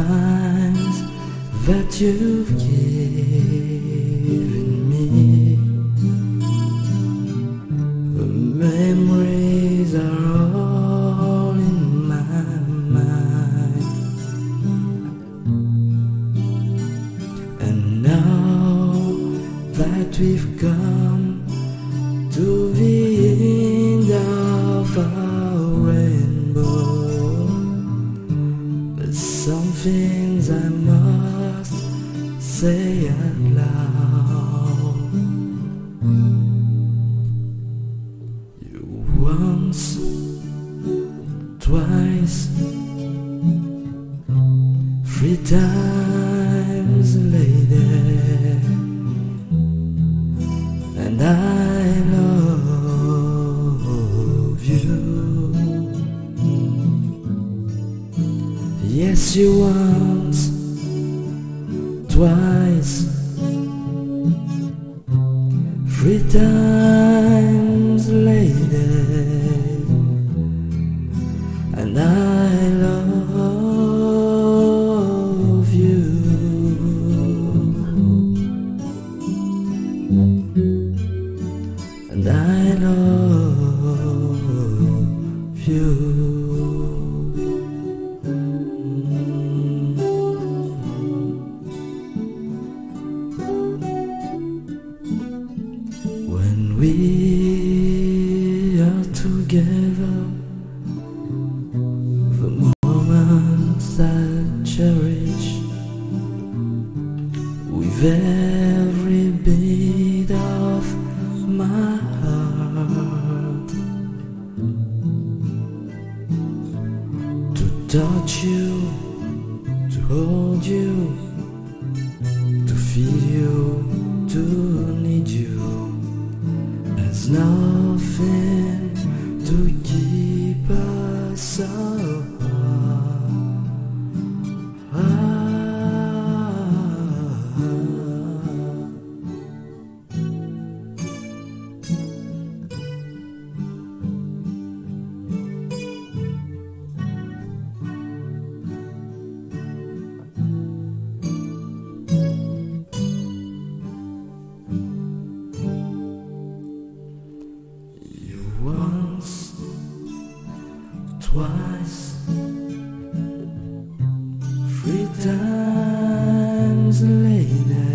times that you've given me, the memories are all in my mind. And now that we've come to the end of our rainbow, there's some things I must say out loud. You once, twice, 3 times later, and I love you. Yes, you once, twice, 3 times later, and I love you. And I love you. When we are together, the moments I cherish with every beat of my heart. To touch you, to hold you, to feel you, to need you. There's nothing to keep us apart. Once, twice, 3 times later,